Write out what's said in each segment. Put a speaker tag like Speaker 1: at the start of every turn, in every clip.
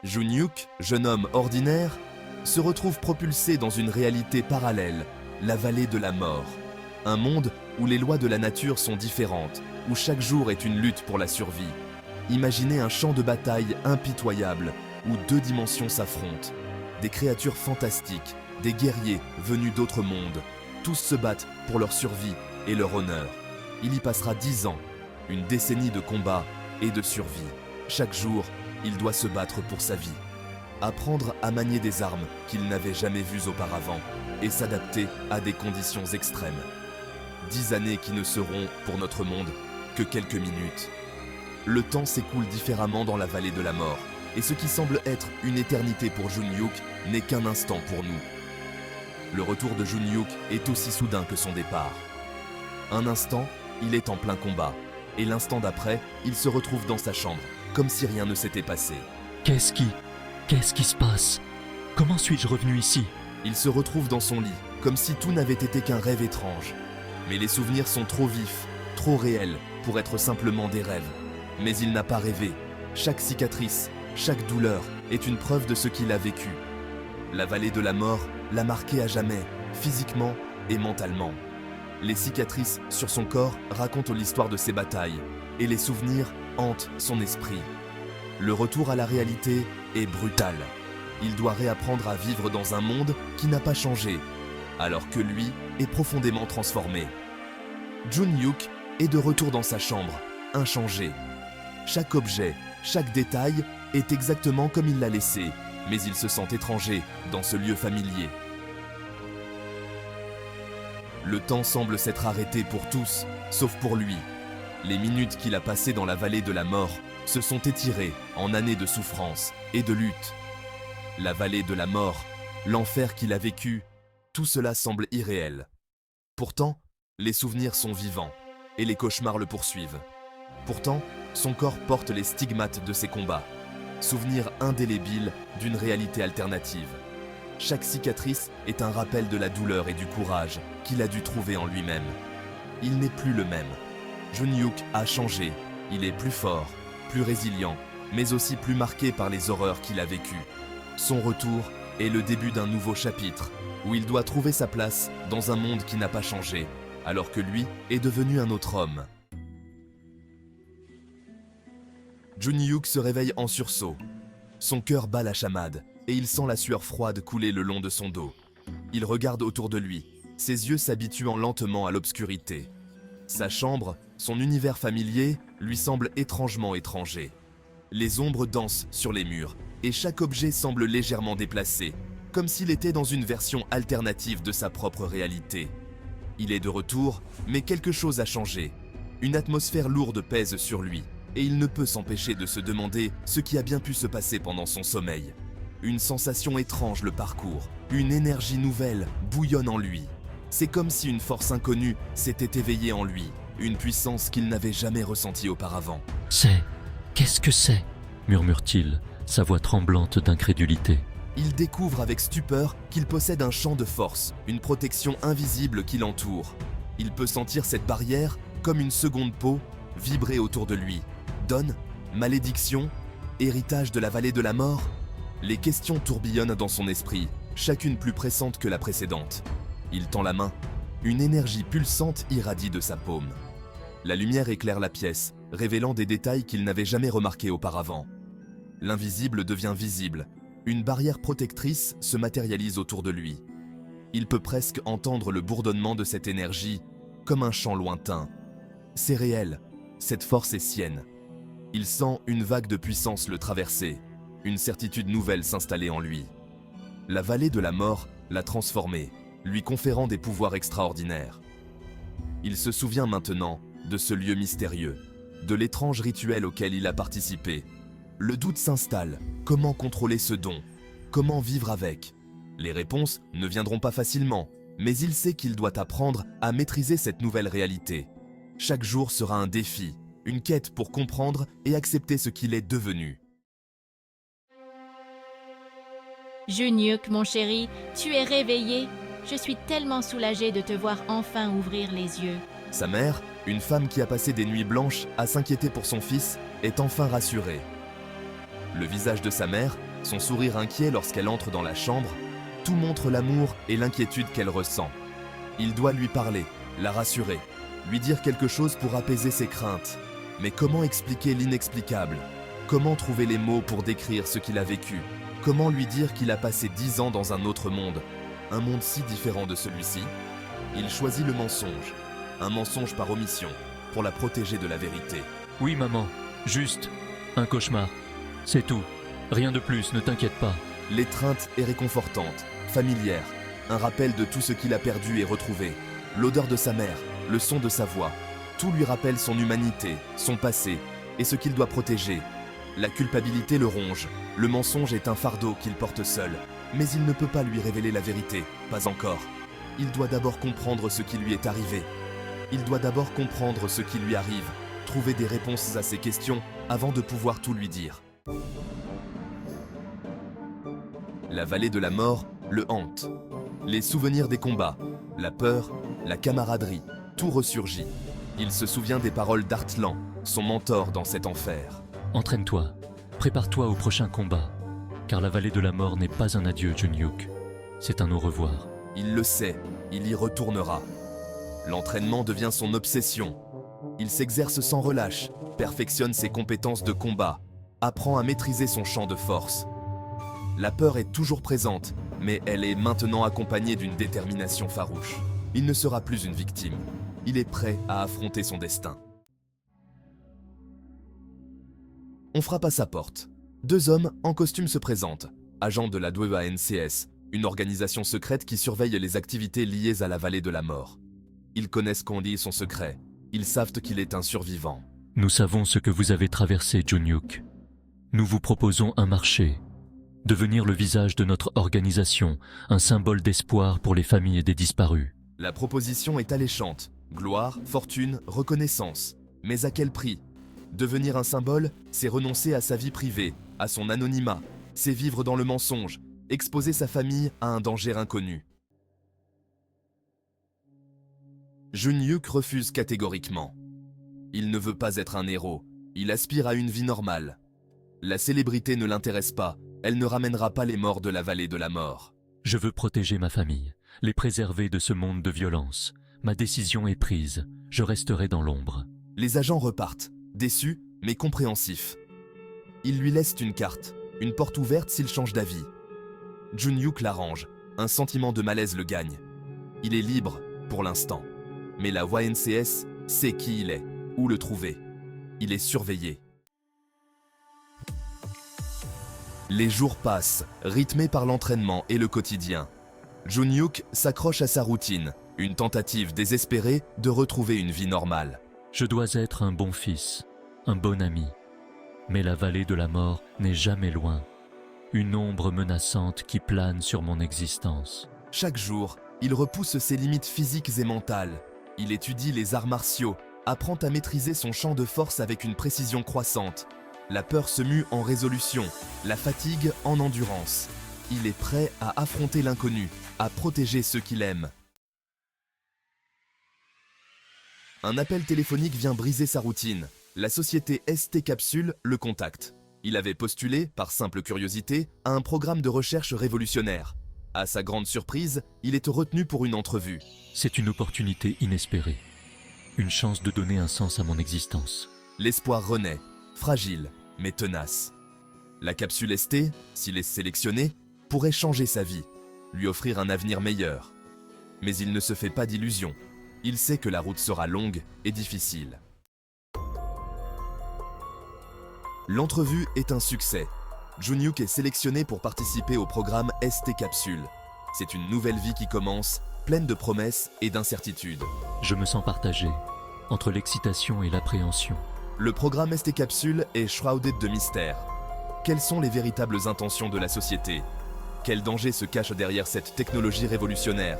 Speaker 1: Junyuk, jeune homme ordinaire, se retrouve propulsé dans une réalité parallèle, la vallée de la mort. Un monde où les lois de la nature sont différentes, où chaque jour est une lutte pour la survie. Imaginez un champ de bataille impitoyable, où deux dimensions s'affrontent. Des créatures fantastiques, des guerriers venus d'autres mondes, tous se battent pour leur survie et leur honneur. Il y passera 10 ans, une décennie de combat et de survie. Chaque jour, il doit se battre pour sa vie, apprendre à manier des armes qu'il n'avait jamais vues auparavant et s'adapter à des conditions extrêmes. 10 années qui ne seront, pour notre monde, que quelques minutes. Le temps s'écoule différemment dans la vallée de la mort, et ce qui semble être une éternité pour Junyuk n'est qu'un instant pour nous. Le retour de Junyuk est aussi soudain que son départ. Un instant, il est en plein combat, et l'instant d'après, il se retrouve dans sa chambre, comme si rien ne s'était passé.
Speaker 2: Qu'est-ce qui se passe? Comment suis-je revenu ici?
Speaker 1: Il se retrouve dans son lit, comme si tout n'avait été qu'un rêve étrange. Mais les souvenirs sont trop vifs, trop réels, pour être simplement des rêves. Mais il n'a pas rêvé. Chaque cicatrice, chaque douleur est une preuve de ce qu'il a vécu. La vallée de la mort l'a marqué à jamais, physiquement et mentalement. Les cicatrices sur son corps racontent l'histoire de ses batailles, et les souvenirs hantent son esprit. Le retour à la réalité est brutal. Il doit réapprendre à vivre dans un monde qui n'a pas changé, alors que lui est profondément transformé. Junyuk est de retour dans sa chambre, inchangé. Chaque objet, chaque détail est exactement comme il l'a laissé, mais il se sent étranger dans ce lieu familier. Le temps semble s'être arrêté pour tous, sauf pour lui. Les minutes qu'il a passées dans la vallée de la mort se sont étirées en années de souffrance et de lutte. La vallée de la mort, l'enfer qu'il a vécu, tout cela semble irréel. Pourtant, les souvenirs sont vivants et les cauchemars le poursuivent. Pourtant, son corps porte les stigmates de ses combats, souvenirs indélébiles d'une réalité alternative. Chaque cicatrice est un rappel de la douleur et du courage qu'il a dû trouver en lui-même. Il n'est plus le même. Junyuk a changé, il est plus fort, plus résilient, mais aussi plus marqué par les horreurs qu'il a vécues. Son retour est le début d'un nouveau chapitre, où il doit trouver sa place dans un monde qui n'a pas changé, alors que lui est devenu un autre homme. Junyuk se réveille en sursaut. Son cœur bat la chamade, et il sent la sueur froide couler le long de son dos. Il regarde autour de lui, ses yeux s'habituant lentement à l'obscurité. Sa chambre, son univers familier, lui semble étrangement étranger. Les ombres dansent sur les murs, et chaque objet semble légèrement déplacé, comme s'il était dans une version alternative de sa propre réalité. Il est de retour, mais quelque chose a changé. Une atmosphère lourde pèse sur lui, et il ne peut s'empêcher de se demander ce qui a bien pu se passer pendant son sommeil. Une sensation étrange le parcourt, une énergie nouvelle bouillonne en lui. C'est comme si une force inconnue s'était éveillée en lui, une puissance qu'il n'avait jamais ressentie auparavant.
Speaker 2: Qu'est-ce que c'est? Murmure-t-il, sa voix tremblante d'incrédulité.
Speaker 1: Il découvre avec stupeur qu'il possède un champ de force, une protection invisible qui l'entoure. Il peut sentir cette barrière, comme une seconde peau, vibrer autour de lui. Donne, malédiction, héritage de la vallée de la mort? Les questions tourbillonnent dans son esprit, chacune plus pressante que la précédente. Il tend la main. Une énergie pulsante irradie de sa paume. La lumière éclaire la pièce, révélant des détails qu'il n'avait jamais remarqués auparavant. L'invisible devient visible. Une barrière protectrice se matérialise autour de lui. Il peut presque entendre le bourdonnement de cette énergie, comme un chant lointain. C'est réel, cette force est sienne. Il sent une vague de puissance le traverser, une certitude nouvelle s'installer en lui. La vallée de la mort l'a transformé, lui conférant des pouvoirs extraordinaires. Il se souvient maintenant de ce lieu mystérieux, de l'étrange rituel auquel il a participé. Le doute s'installe. Comment contrôler ce don? Comment vivre avec? Les réponses ne viendront pas facilement, mais il sait qu'il doit apprendre à maîtriser cette nouvelle réalité. Chaque jour sera un défi, une quête pour comprendre et accepter ce qu'il est devenu.
Speaker 3: Junyuk, mon chéri, tu es réveillé. Je suis tellement soulagée de te voir enfin ouvrir les yeux.
Speaker 1: Sa mère, une femme qui a passé des nuits blanches à s'inquiéter pour son fils, est enfin rassurée. Le visage de sa mère Son sourire inquiet lorsqu'elle entre dans la chambre, tout montre l'amour et l'inquiétude qu'elle ressent. Il doit lui parler, la rassurer, lui dire quelque chose pour apaiser ses craintes. Mais comment expliquer l'inexplicable? Comment trouver les mots pour décrire ce qu'il a vécu? Comment lui dire qu'il a passé 10 ans dans un autre monde? Un monde si différent de celui-ci? Il choisit le mensonge. Un mensonge par omission, pour la protéger de la vérité.
Speaker 2: Oui, maman, juste un cauchemar. C'est tout. Rien de plus, ne t'inquiète pas.
Speaker 1: L'étreinte est réconfortante, familière. Un rappel de tout ce qu'il a perdu et retrouvé. L'odeur de sa mère, le son de sa voix. Tout lui rappelle son humanité, son passé et ce qu'il doit protéger. La culpabilité le ronge. Le mensonge est un fardeau qu'il porte seul. Mais il ne peut pas lui révéler la vérité, pas encore. Il doit d'abord comprendre ce qui lui est arrivé. Il doit d'abord comprendre ce qui lui arrive, trouver des réponses à ses questions avant de pouvoir tout lui dire. La vallée de la mort le hante. Les souvenirs des combats, la peur, la camaraderie, tout ressurgit. Il se souvient des paroles d'Artlan, son mentor dans cet enfer.
Speaker 2: Entraîne-toi, prépare-toi au prochain combat, car la vallée de la mort n'est pas un adieu, Jun-Hyuk. C'est un au revoir.
Speaker 1: Il le sait, il y retournera. L'entraînement devient son obsession. Il s'exerce sans relâche, perfectionne ses compétences de combat, apprend à maîtriser son champ de force. La peur est toujours présente, mais elle est maintenant accompagnée d'une détermination farouche. Il ne sera plus une victime. Il est prêt à affronter son destin. On frappe à sa porte. 2 hommes en costume se présentent, agents de la WANCS, une organisation secrète qui surveille les activités liées à la vallée de la mort. Ils connaissent Candy, son secret. Ils savent qu'il est un survivant.
Speaker 2: Nous savons ce que vous avez traversé, Jun-Hyuk. Nous vous proposons un marché. Devenir le visage de notre organisation, un symbole d'espoir pour les familles des disparus.
Speaker 1: La proposition est alléchante. Gloire, fortune, reconnaissance. Mais à quel prix? Devenir un symbole, c'est renoncer à sa vie privée, à son anonymat. C'est vivre dans le mensonge, exposer sa famille à un danger inconnu. Jun-Hyuk refuse catégoriquement. Il ne veut pas être un héros, il aspire à une vie normale. La célébrité ne l'intéresse pas, elle ne ramènera pas les morts de la vallée de la mort.
Speaker 2: Je veux protéger ma famille, les préserver de ce monde de violence. Ma décision est prise, je resterai dans l'ombre.
Speaker 1: Les agents repartent, déçus mais compréhensifs. Ils lui laissent une carte, une porte ouverte s'il change d'avis. Jun-Hyuk l'arrange, un sentiment de malaise le gagne. Il est libre, pour l'instant. Mais la WANCS sait qui il est, où le trouver. Il est surveillé. Les jours passent, rythmés par l'entraînement et le quotidien. Jun-Hyuk s'accroche à sa routine, une tentative désespérée de retrouver une vie normale.
Speaker 2: Je dois être un bon fils, un bon ami. Mais la vallée de la mort n'est jamais loin. Une ombre menaçante qui plane sur mon existence.
Speaker 1: Chaque jour, il repousse ses limites physiques et mentales. Il étudie les arts martiaux, apprend à maîtriser son champ de force avec une précision croissante. La peur se mue en résolution, la fatigue en endurance. Il est prêt à affronter l'inconnu, à protéger ceux qu'il aime. Un appel téléphonique vient briser sa routine. La société ST Capsule le contacte. Il avait postulé, par simple curiosité, à un programme de recherche révolutionnaire. À sa grande surprise, il est retenu pour une entrevue.
Speaker 2: C'est une opportunité inespérée. Une chance de donner un sens à mon existence.
Speaker 1: L'espoir renaît, fragile, mais tenace. La capsule ST, s'il est sélectionné, pourrait changer sa vie, lui offrir un avenir meilleur. Mais il ne se fait pas d'illusions. Il sait que la route sera longue et difficile. L'entrevue est un succès. Jun-Hyuk est sélectionné pour participer au programme ST Capsule. C'est une nouvelle vie qui commence, pleine de promesses et d'incertitudes.
Speaker 2: Je me sens partagé, entre l'excitation et l'appréhension.
Speaker 1: Le programme ST Capsule est shrouded de mystère. Quelles sont les véritables intentions de la société? Quel danger se cache derrière cette technologie révolutionnaire?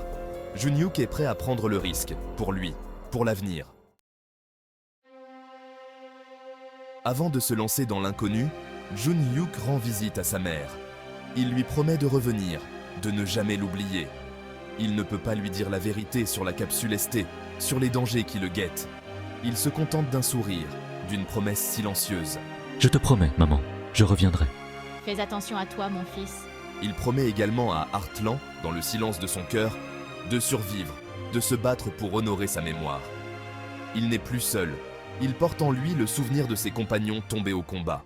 Speaker 1: Jun-Hyuk est prêt à prendre le risque, pour lui, pour l'avenir. Avant de se lancer dans l'inconnu, Jun-Hyuk rend visite à sa mère. Il lui promet de revenir, de ne jamais l'oublier. Il ne peut pas lui dire la vérité sur la capsule ST, sur les dangers qui le guettent. Il se contente d'un sourire, d'une promesse silencieuse.
Speaker 2: Je te promets, maman, je reviendrai.
Speaker 3: Fais attention à toi, mon fils.
Speaker 1: Il promet également à Heartland, dans le silence de son cœur, de survivre, de se battre pour honorer sa mémoire. Il n'est plus seul. Il porte en lui le souvenir de ses compagnons tombés au combat.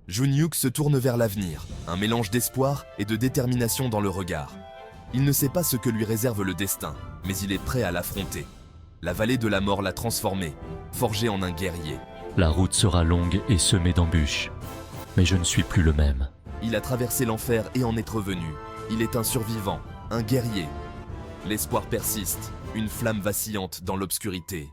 Speaker 1: Junhyuk se tourne vers l'avenir, un mélange d'espoir et de détermination dans le regard. Il ne sait pas ce que lui réserve le destin, mais il est prêt à l'affronter. La vallée de la mort l'a transformé, forgé en un guerrier.
Speaker 2: La route sera longue et semée d'embûches, mais je ne suis plus le même.
Speaker 1: Il a traversé l'enfer et en est revenu. Il est un survivant, un guerrier. L'espoir persiste, une flamme vacillante dans l'obscurité.